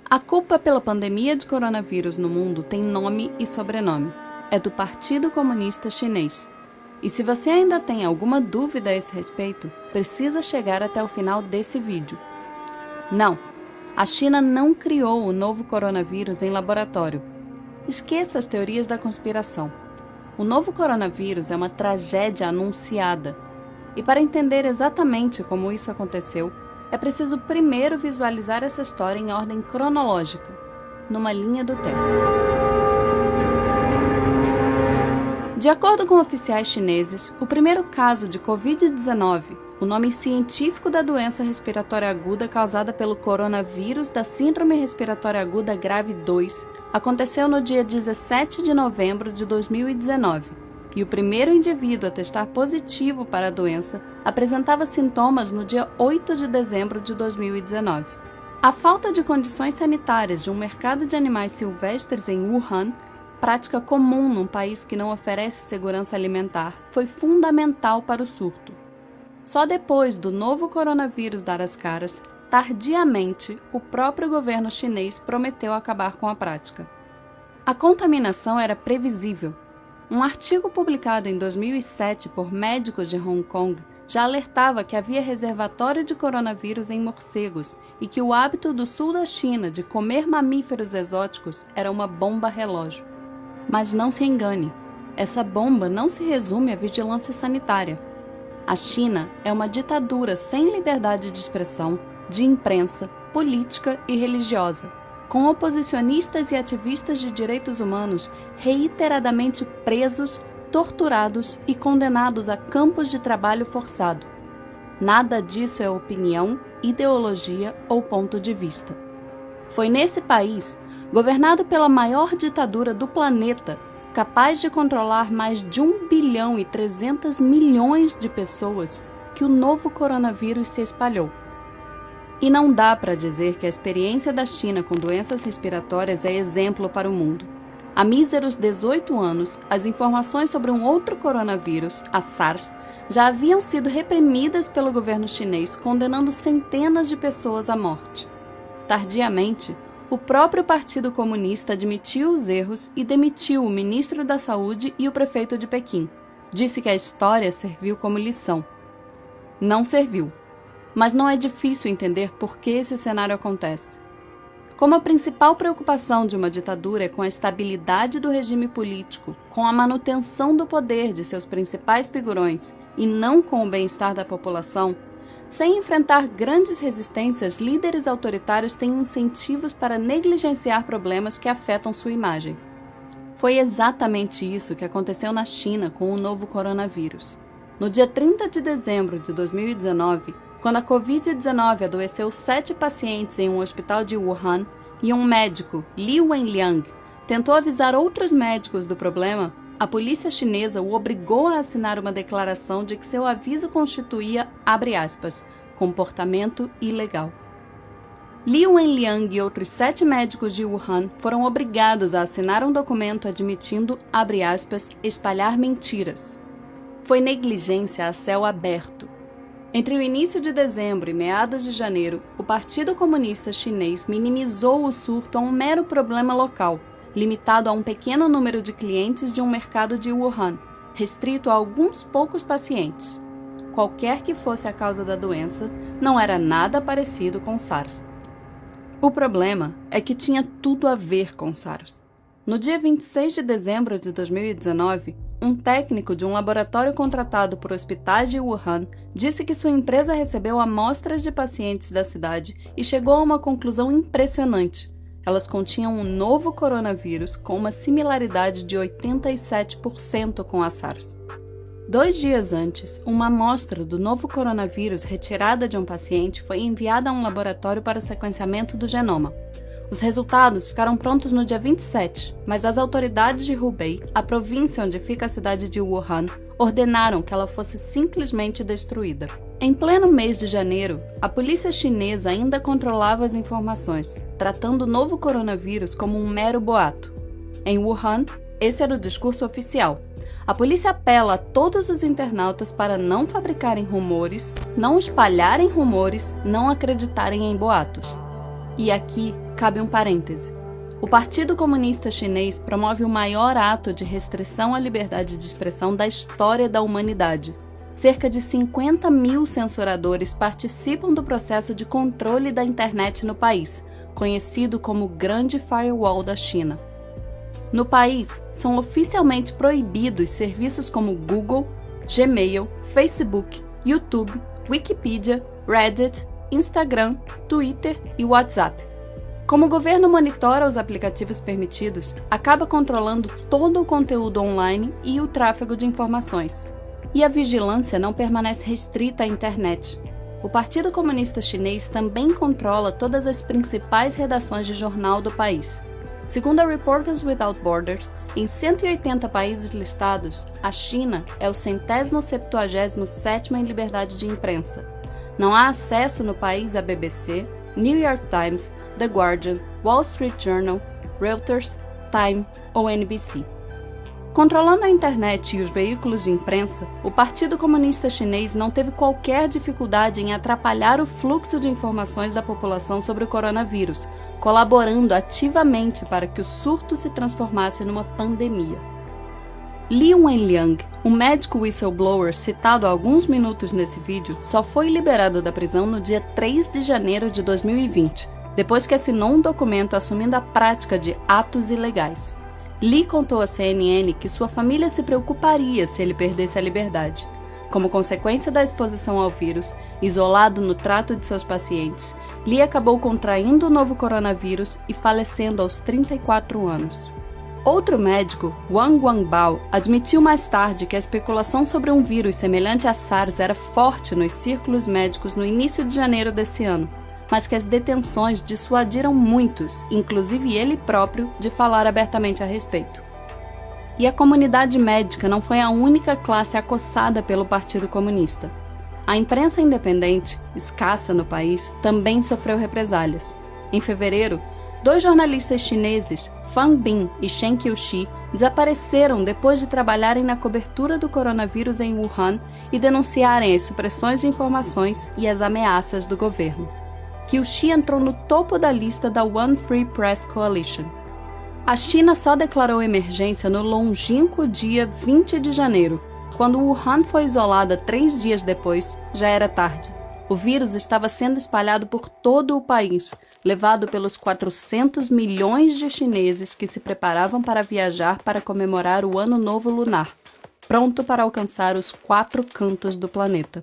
A culpa pela pandemia de coronavírus no mundo tem nome e sobrenome. É do Partido Comunista Chinês. E se você ainda tem alguma dúvida a esse respeito, precisa chegar até o final desse vídeo. Não, a China não criou o novo coronavírus em laboratório. Esqueça as teorias da conspiração. O novo coronavírus é uma tragédia anunciada. E para entender exatamente como isso aconteceu, é preciso primeiro visualizar essa história em ordem cronológica, numa linha do tempo. De acordo com oficiais chineses, o primeiro caso de Covid-19, o nome científico da doença respiratória aguda causada pelo coronavírus da Síndrome Respiratória Aguda Grave 2, aconteceu no dia 17 de novembro de 2019. E o primeiro indivíduo a testar positivo para a doença apresentava sintomas no dia 8 de dezembro de 2019. A falta de condições sanitárias de um mercado de animais silvestres em Wuhan, prática comum num país que não oferece segurança alimentar, foi fundamental para o surto. Só depois do novo coronavírus dar as caras, tardiamente, o próprio governo chinês prometeu acabar com a prática. A contaminação era previsível. Um artigo publicado em 2007 por médicos de Hong Kong já alertava que havia reservatório de coronavírus em morcegos e que o hábito do sul da China de comer mamíferos exóticos era uma bomba relógio. Mas não se engane, essa bomba não se resume à vigilância sanitária. A China é uma ditadura sem liberdade de expressão, de imprensa, política e religiosa, com oposicionistas e ativistas de direitos humanos reiteradamente presos, torturados e condenados a campos de trabalho forçado. Nada disso é opinião, ideologia ou ponto de vista. Foi nesse país, governado pela maior ditadura do planeta, capaz de controlar mais de 1 bilhão e 300 milhões de pessoas, que o novo coronavírus se espalhou. E não dá para dizer que a experiência da China com doenças respiratórias é exemplo para o mundo. Há míseros 18 anos, as informações sobre um outro coronavírus, a SARS, já haviam sido reprimidas pelo governo chinês, condenando centenas de pessoas à morte. Tardiamente, o próprio Partido Comunista admitiu os erros e demitiu o ministro da Saúde e o prefeito de Pequim. Disse que a história serviu como lição. Não serviu. Mas não é difícil entender por que esse cenário acontece. Como a principal preocupação de uma ditadura é com a estabilidade do regime político, com a manutenção do poder de seus principais figurões e não com o bem-estar da população, sem enfrentar grandes resistências, líderes autoritários têm incentivos para negligenciar problemas que afetam sua imagem. Foi exatamente isso que aconteceu na China com o novo coronavírus. No dia 30 de dezembro de 2019, quando a Covid-19 adoeceu 7 pacientes em um hospital de Wuhan e um médico, Li Wenliang, tentou avisar outros médicos do problema, a polícia chinesa o obrigou a assinar uma declaração de que seu aviso constituía, abre aspas, comportamento ilegal. Li Wenliang e outros 7 médicos de Wuhan foram obrigados a assinar um documento admitindo, abre aspas, espalhar mentiras. Foi negligência a céu aberto. Entre o início de dezembro e meados de janeiro, o Partido Comunista Chinês minimizou o surto a um mero problema local, limitado a um pequeno número de clientes de um mercado de Wuhan, restrito a alguns poucos pacientes. Qualquer que fosse a causa da doença, não era nada parecido com SARS. O problema é que tinha tudo a ver com SARS. No dia 26 de dezembro de 2019, um técnico de um laboratório contratado por hospitais de Wuhan disse que sua empresa recebeu amostras de pacientes da cidade e chegou a uma conclusão impressionante. Elas continham um novo coronavírus com uma similaridade de 87% com a SARS. 2 dias antes, uma amostra do novo coronavírus retirada de um paciente foi enviada a um laboratório para o sequenciamento do genoma. Os resultados ficaram prontos no dia 27, mas as autoridades de Hubei, a província onde fica a cidade de Wuhan, ordenaram que ela fosse simplesmente destruída. Em pleno mês de janeiro, a polícia chinesa ainda controlava as informações, tratando o novo coronavírus como um mero boato. Em Wuhan, esse era o discurso oficial. A polícia apela a todos os internautas para não fabricarem rumores, não espalharem rumores, não acreditarem em boatos. E aqui Cabe um parêntese. O Partido Comunista Chinês promove o maior ato de restrição à liberdade de expressão da história da humanidade. Cerca de 50 mil censuradores participam do processo de controle da internet no país, conhecido como Grande Firewall da China. No país, são oficialmente proibidos serviços como Google, Gmail, Facebook, YouTube, Wikipedia, Reddit, Instagram, Twitter e WhatsApp. Como o governo monitora os aplicativos permitidos, acaba controlando todo o conteúdo online e o tráfego de informações. E a vigilância não permanece restrita à internet. O Partido Comunista Chinês também controla todas as principais redações de jornal do país. Segundo a Reporters Without Borders, em 180 países listados, a China é o 177º em liberdade de imprensa. Não há acesso no país à BBC, New York Times, The Guardian, Wall Street Journal, Reuters, Time ou NBC. Controlando a internet e os veículos de imprensa, o Partido Comunista Chinês não teve qualquer dificuldade em atrapalhar o fluxo de informações da população sobre o coronavírus, colaborando ativamente para que o surto se transformasse numa pandemia. Li Wenliang, um médico whistleblower citado há alguns minutos nesse vídeo, só foi liberado da prisão no dia 3 de janeiro de 2020, depois que assinou um documento assumindo a prática de atos ilegais. Li contou à CNN que sua família se preocuparia se ele perdesse a liberdade. Como consequência da exposição ao vírus, isolado no trato de seus pacientes, Li acabou contraindo o novo coronavírus e falecendo aos 34 anos. Outro médico, Wang Wangbao, admitiu mais tarde que a especulação sobre um vírus semelhante a SARS era forte nos círculos médicos no início de janeiro desse ano, mas que as detenções dissuadiram muitos, inclusive ele próprio, de falar abertamente a respeito. E a comunidade médica não foi a única classe acossada pelo Partido Comunista. A imprensa independente, escassa no país, também sofreu represálias. Em fevereiro, 2 jornalistas chineses, Fang Bin e Shen Qiushi, desapareceram depois de trabalharem na cobertura do coronavírus em Wuhan e denunciarem as supressões de informações e as ameaças do governo. Qiushi entrou no topo da lista da One Free Press Coalition. A China só declarou emergência no longínquo dia 20 de janeiro. Quando Wuhan foi isolada 3 dias depois, já era tarde. O vírus estava sendo espalhado por todo o país, levado pelos 400 milhões de chineses que se preparavam para viajar para comemorar o Ano Novo Lunar, pronto para alcançar os 4 cantos do planeta.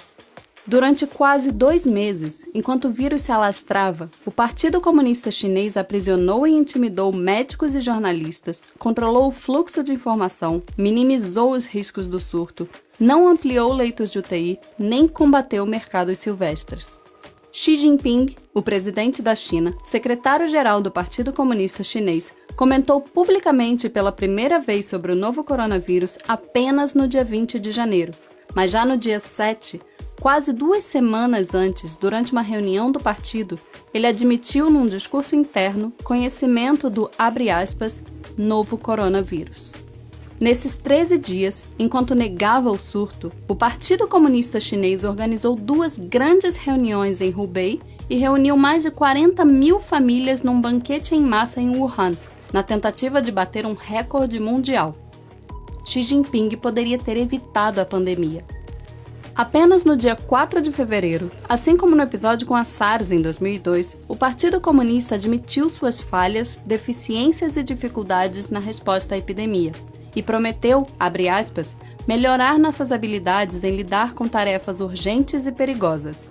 Durante quase 2 meses, enquanto o vírus se alastrava, o Partido Comunista Chinês aprisionou e intimidou médicos e jornalistas, controlou o fluxo de informação, minimizou os riscos do surto, não ampliou leitos de UTI, nem combateu mercados silvestres. Xi Jinping, o presidente da China, secretário-geral do Partido Comunista Chinês, comentou publicamente pela primeira vez sobre o novo coronavírus apenas no dia 20 de janeiro, mas já no dia 7, quase 2 semanas antes, durante uma reunião do partido, ele admitiu num discurso interno conhecimento do, abre aspas, novo coronavírus. Nesses 13 dias, enquanto negava o surto, o Partido Comunista Chinês organizou 2 grandes reuniões em Hubei e reuniu mais de 40 mil famílias num banquete em massa em Wuhan, na tentativa de bater um recorde mundial. Xi Jinping poderia ter evitado a pandemia. Apenas no dia 4 de fevereiro, assim como no episódio com a SARS em 2002, o Partido Comunista admitiu suas falhas, deficiências e dificuldades na resposta à epidemia e prometeu, abre aspas, melhorar nossas habilidades em lidar com tarefas urgentes e perigosas.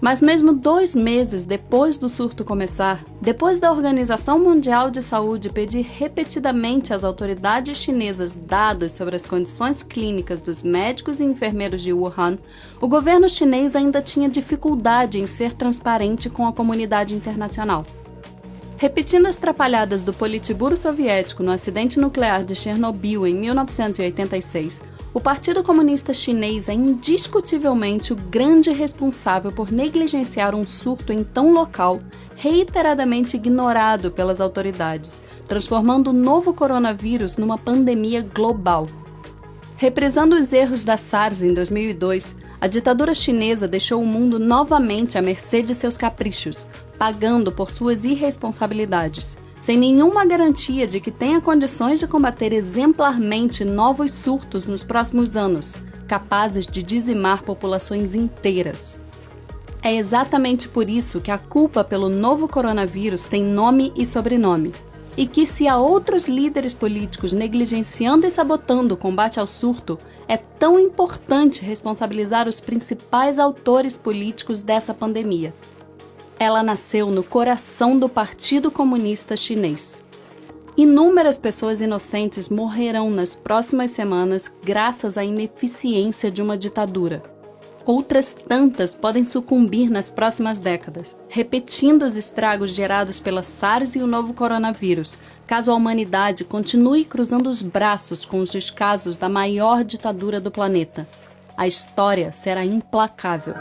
Mas mesmo 2 meses depois do surto começar, depois da Organização Mundial de Saúde pedir repetidamente às autoridades chinesas dados sobre as condições clínicas dos médicos e enfermeiros de Wuhan, o governo chinês ainda tinha dificuldade em ser transparente com a comunidade internacional. Repetindo as trapalhadas do Politburo soviético no acidente nuclear de Chernobyl em 1986, o Partido Comunista Chinês é indiscutivelmente o grande responsável por negligenciar um surto então local, reiteradamente ignorado pelas autoridades, transformando o novo coronavírus numa pandemia global. Reprisando os erros da SARS em 2002, a ditadura chinesa deixou o mundo novamente à mercê de seus caprichos, pagando por suas irresponsabilidades, sem nenhuma garantia de que tenha condições de combater exemplarmente novos surtos nos próximos anos, capazes de dizimar populações inteiras. É exatamente por isso que a culpa pelo novo coronavírus tem nome e sobrenome. E que se há outros líderes políticos negligenciando e sabotando o combate ao surto, é tão importante responsabilizar os principais autores políticos dessa pandemia. Ela nasceu no coração do Partido Comunista Chinês. Inúmeras pessoas inocentes morrerão nas próximas semanas graças à ineficiência de uma ditadura. Outras tantas podem sucumbir nas próximas décadas, repetindo os estragos gerados pela SARS e o novo coronavírus, caso a humanidade continue cruzando os braços com os descasos da maior ditadura do planeta. A história será implacável.